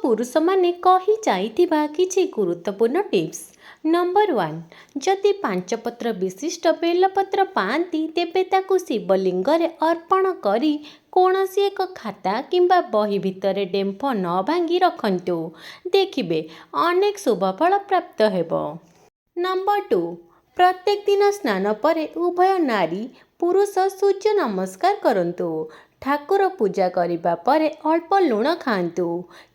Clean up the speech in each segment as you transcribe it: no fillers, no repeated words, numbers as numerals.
पुरुष माने कही जाइथिबा किछि गुरुत्वपूर्ण टिप्स। नंबर 1, जदि 5 पत्र विशिष्ट बेलपत्र पाती तेबे ताकू शिवलिंगरे अर्पण करी कौनसी एक खाता किंबा बही भितरे डेम्फ न भांगी रखंतु। देखिबे अनेक शुभफल प्राप्त हेबो। नंबर 2, प्रत्येक दिन स्नान परे उभय नारी पुरुष सूर्य नमस्कार करंतु। ठाकुर पूजा करिबा परे अल्प लुण खांतु,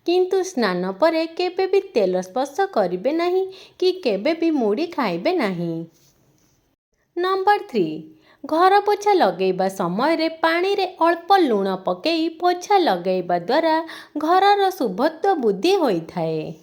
किंतु स्नान परे केबे भी तेल स्पर्श करिबे नहीं कि केबे भी मुड़ी खाइबे नहीं। नंबर 3, घर पोछा लगेबा समय रे पानी रे अल्प लुण पकेई पोछा लगेबा द्वारा घरर शुभत्व बुद्धि होइथाए।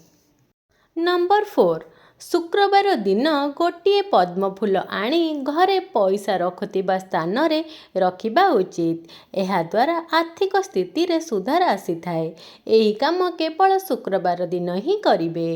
नंबर 4, शुक्रवार दिन गोटे पद्म फूल आनी घरे पैसा रखुथिबा स्थान रे रखिबा उचित। एहा द्वारा आर्थिक स्थिति रे सुधार आसीथाए। एही काम केवल शुक्रवार दिन ही करिबे।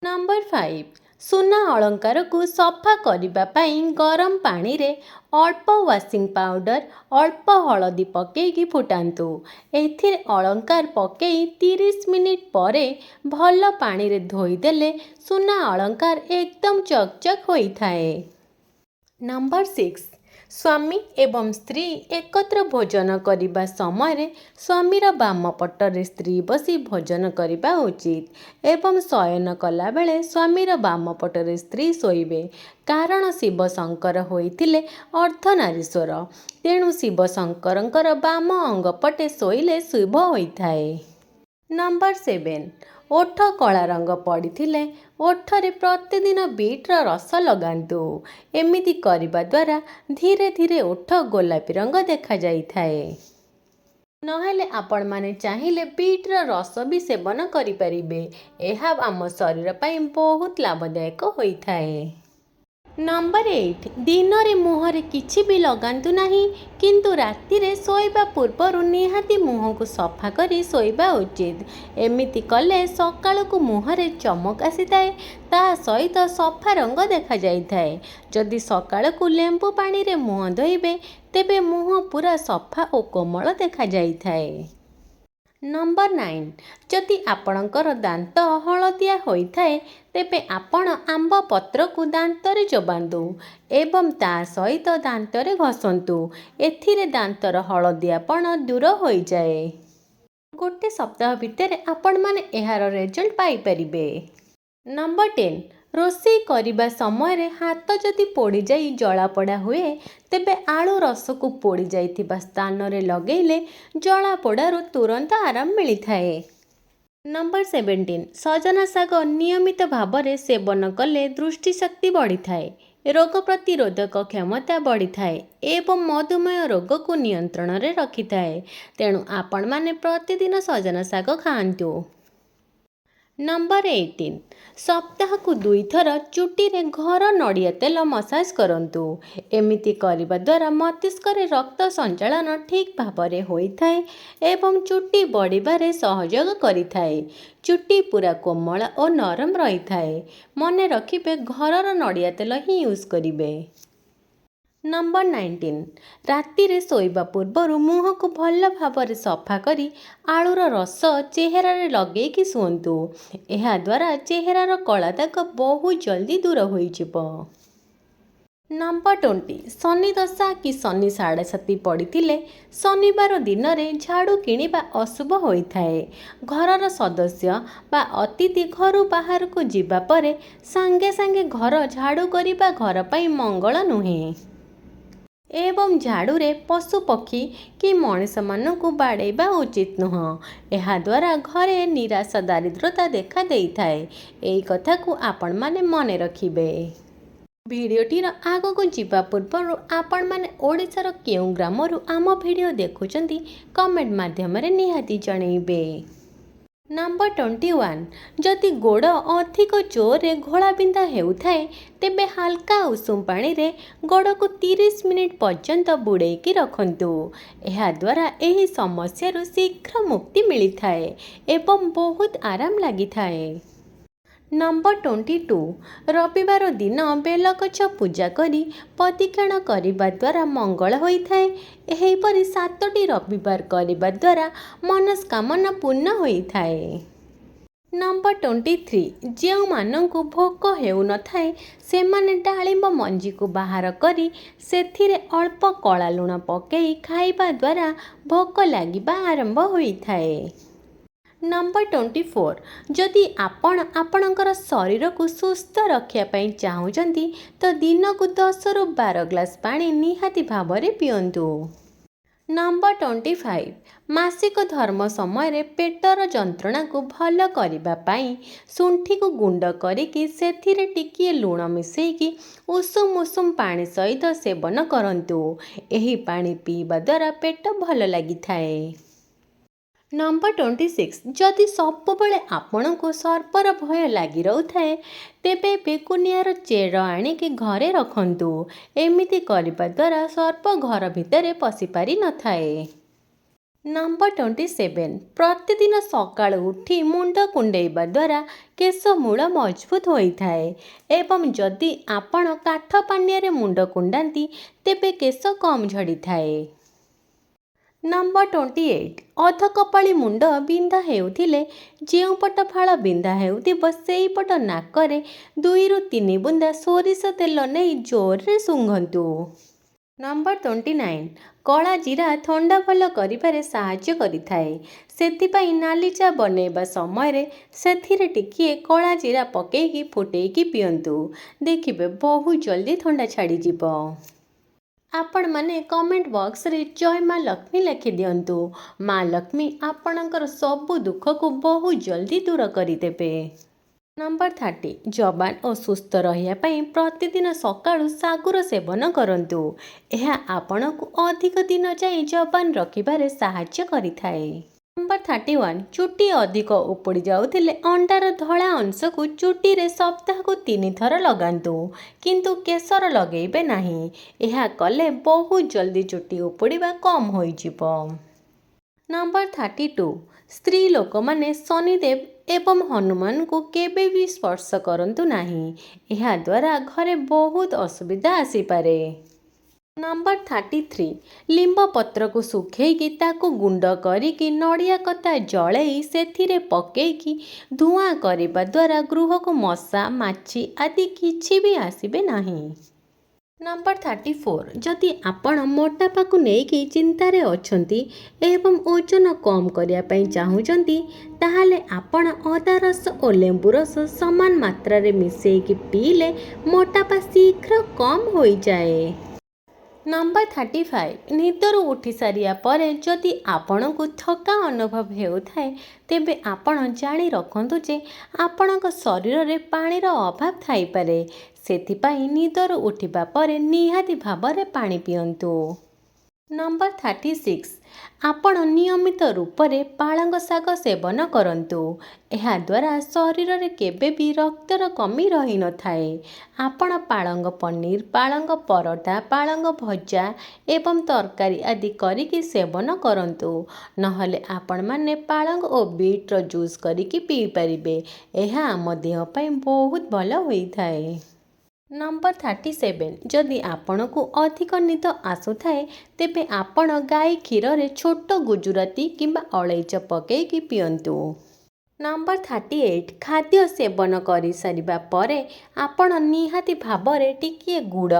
नंबर 5, सुना अलंकार को सफा करिबा पाई गरम पानी रे अल्प वाशिंग पाउडर अल्प हलदी पकेई फुटांतु। एथिरे अलंकार पकेई 30 मिनिट परे भल पानी रे धोई देले सुना अलंकार एकदम चकचक होइथाए। नंबर 6, स्वामी एवं स्त्री एकत्र भोजन करिबा समय रे स्वामीर बाम पटरे स्त्री बसी भोजन करिबा उचित एवं शयन कला बेले स्वामीर बाम पटरे स्त्री शोइबे। कारण शिव शंकर होइथिले अर्धनारीश्वर, तेणु शिव शंकरंकर बाम अंग पटे शोइले शुभ होइथाए। नंबर 7, ओठ कला रंग पड़िथिले ओठरे प्रतिदिन बीट्र रस लगांतु। एमिति करिबा द्वारा धीरे धीरे ओठ गोलापी रंग देखा जाइथाए। नहेले आपण माने चाहिए बीट्र रस भी सेवन करि परिबे। एहा आम शरीर पई बहुत लाभदायक होइथाए। नंबर 8, दिन रे मुहरे किछि भी लगांतु नहीं, किंतु राति रे सोइबा पूर्वरु निहाती मुह को सफा करी सोइबा उचित। एमिति कले सकाळ को मुहरे चमक आसीथाए, ता सहित सफा रंग देखा जाइथाए। जदि सकाळ को लेंबू पानी रे मुह धोइबे तेबे मुह पूरा सफा और कोमल देखा जाइथाए। नंबर 9, जदि आपणकर दांत हलदिया होइथाए तेबे आपण आंब पत्र को दांत रे चबांतु एवं ता सहित दांत रे घसंतु। एथिरे दांतर हलदियापण दूर होई जाए। गोटे सप्ताह भितर आपण माने एहार रिजल्ट पाई परिबे। नंबर 10, रोषेई करिबा समय रे हाथ जदि पोड़ी जाई जलापोड़ा हुए तेबे आलू रस को पोड़ी जाइथिबा स्थान रे लगेइले जलापोड़ारू तुरंत आराम मिलिथाए। नंबर 17, सजना शाग नियमित भावरे सेवन कले दृष्टिशक्ति बढ़िथाए, रोग प्रतिरोधक क्षमता बढ़िथाए एवं मधुमेह रोग को नियंत्रण रे रखिथाए। तेणु आपण माने प्रतिदिन सजना शाग खाआंतु। नंबर 18, सप्ताह को 2 थर चुटी रे घर नड़िया तेल मसाज करंतु। एमिति करिबा द्वारा मस्तिष्क रे रक्त संचालन ठीक भावरे होइथाए एवं चुटी बढ़िबारे सहयोग करिथाए। चुटी पूरा कोमल और नरम रहिथाए। मने रखिबे घरर नड़िया तेल ही यूज करिबे। नंबर 19, राति रे सोइबा पूर्वरु मुह को भल भावरे सफा करी आलूर रस चेहरा रे लगेई कि सुंतु। एहा द्वारा चेहरार कला दाग बहुत जल्दी दूर होई जिवो। नंबर 20, शनि दशा कि शनि 7.5 पड़िथिले शनिवार दिन रे झाड़ू किनिबा अशुभ होइथाए। घरर सदस्य बा अतिथि घरु बाहर को जिबा परे सांगे सांगे घर झाड़ू करिबा घर पई मंगल नुहे एवं झाड़ू रे पशु पक्षी कि मनुष्य मानकु बाड़ेबा उचित नुह। एहा द्वारा घरे निराशा दारिद्रता देखा देइथाए। एई कथा को आपण माने मने रखिबे। भिडियोटीर आग को जीवा पूर्व आपण माने ओडिशार केउ ग्रामरु आम भिडियो देखुचंती कमेंट माध्यम रे निहाती जणैबे। नंबर 21, जदि गोड़ अधिक जोर रे घोड़ा बिंधा हेउथाए तेबे हल्का उषुम पानी रे गोड़ को 30 मिनिट पर्यंत बुड़ेकी रखंतु। एहा द्वारा एही समस्या शीघ्र मुक्ति मिलिथाए एवं बहुत आराम लागिथाए। नंबर 22 रविवार दिन बेलगछ पूजा करी पदीक्षण करने द्वारा मंगल होता है। एहीपरि 7टी रविवार करने द्वारा मनस्कामना पूर्ण होता है। नंबर 23 जो मानू भोक हेउ न थाए सेमाने डालिंब मंजी को बाहर करी सेथिरे अल्प कला लुण पकई खाइबा द्वारा भोक लागिबा आरंभ होता है। नंबर 24 जदि आपण आपणकर शरीर को सुस्थ रखापी चाहूँगी तो दिन को 10 ରୁ 12 ग्लास पानी निहाती भाव में पियंतु। नंबर 25 मासिक धर्म समय पेटर जंत्रणा को भल करने शुंठी को गुंड करिकी सेथिरे टिकिए लुण मिसेकी उषुम उषुम पानी सहित सेवन करंतु। एही पानी पीवा द्वारा पेट भल लगी थाए। नंबर 26 जदि सबुबले आपण को सर्पर भय लगी रही तेबे बेकुनियार चेर आणिकी घरे रखंतु। एमिति करने द्वारा सर्प घर भितर पशिपारी न थाए। नंबर 27 प्रतिदिन सकाळ उठी मुंड कुंडेइबा द्वारा केश मूल मजबूत होता है एवं जदि आपण काठ पानिया मुंड कुंडाती तेबे केश कम झड़ी थाए। नंबर 28 अध कपाली मुंड बिंधा हेउथिले जो पट फाड़ बिंधा हेउथिबो सेई पट नाकरे 2 ରୁ 3 बुंदा सोरिष तेल नहीं जोर रे सुंघंतु। नंबर 29 कला जीरा थंडा भल करिबारे साहाय्य करिथाए। सेथिपाई नाली चा बनेबा समय सेथिरे टिकिए कला जीरा पकेकी फुटेकी पियंतु। देखिबे बहुत जल्दी थंडा छाड़ी जिवो। आपण माने कमेंट बॉक्स रे जय माँ लक्ष्मी लिखि दियंतु। माँ लक्ष्मी आपणकर सबु दुख को बहुत जल्दी दूर करिदेबे। नंबर 30 जवान और सुस्थ रहिया पई प्रतिदिन सकाळु सागुर सेवन करंतु। यह आपण को अधिक दिन जाए जवान रखिबारे साहाय्य करिथाए। नंबर 31 चुटी अधिक उपड़ी जाउथिले अंडार धला अंश को चुटी रे सप्ताह को 3 थर लगांतु किंतु केसर लगेबे नहीं। यह कले बहुत जल्दी चुटी उपड़ीबा कम होई जिवो। नंबर 32 स्त्री लोक माने शनिदेव एवं हनुमान को केबे भी स्पर्श करंतु नहीं। यह द्वारा घरे बहुत असुविधा आसी पारे। नंबर 33 लिंब पत्र को सुखेकी ताको गुंड करिकी नड़िया कता जलई सेथिरे पकेकी धुआं करने द्वारा गृह को मशा माछी आदि किछि भी आसीबे नहीं। नंबर 34 जदि आपण मोटापा को लेकिन चिंतारे अछंती एवं ओजन कम करिया पई चाहूचंती ताहाले आपण अदा रस और लेंबू रस समान मात्रा रे मिसेकी पीले मोटापा शीघ्र कम हो जाए। नंबर 35 निदरू उठी सारिया परे जदि आपण को थका अनुभव हेउथाए तेबे आपण जानी रखंतु जे आपणक शरीर रे पानी रो अभाव थाई पारे। सेथिपाई निदरू उठिबा परे निहाती भाबरे पानी पियंतु। नंबर 36 आपण नियमित रूप से पालंग शाग सेवन करंतु। यह द्वारा शरीर रे केबे भी रक्तर कमी रही न थाए। आपण पालंग पनीर पालंग परोटा पालंग भजा एवं तरकारी आदि करिकी सेवन करंतु। नहले आपण माने पालंग और बीट रो जूस करिकी पी परिबे। यह आम देह पई बहुत भल होई थाए। नंबर 37 जदि आपण को अधिक निद आसुथाए तेबे आपण गाई क्षीर रे छोट गुजराती किंबा अलैच पकेकी पियंतु। नंबर 38 खाद्य सेवन करि सारिबा परे आपण निहाती भाबरे टिकिए गुड़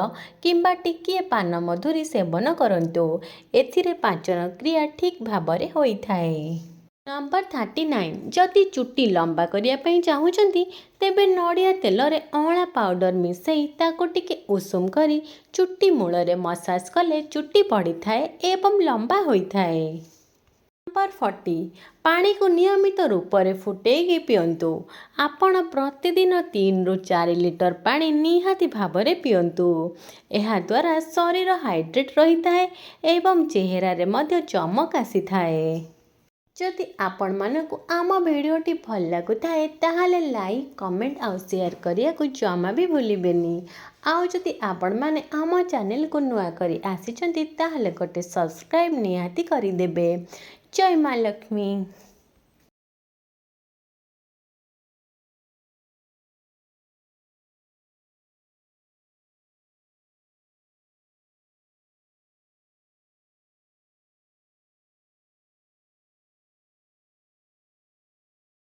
किंबा टिकिए पान मधुरी सेवन करंतु। एथिरे पाचन क्रिया ठीक भाबरे होई थाए। नंबर 39 जदि चुट्टी लंबा करने चाहूँगी तेबे नड़िया तेल रे अँला पाउडर मिसई ताको टिके उषुम करी चुट्टी मूल रे मसाज कले चुट्टी पड़ी थाए एवं लंबा होता है। नंबर 40 पानी को नियमित रूप से फुटेकी पियंतु। आपण प्रतिदिन 3 ରୁ 4 लिटर पानी निहाती भावरे पियंतु। यह द्वारा शरीर हाइड्रेट रही थाए एवं चेहरा रे मध्य चमक आसी थाए। जदि आपण मानकु आम भिडियोटी भल लगुताए ताहाले लाइक कमेंट और शेयर करिया को जमा भी भूलिबेनी। आउ जदि आपण माने आम चैनल को नुआ करी आसीचंती ताहाले गोटे सब्सक्राइब निहाती करिदेबे। जय माँ लक्ष्मी।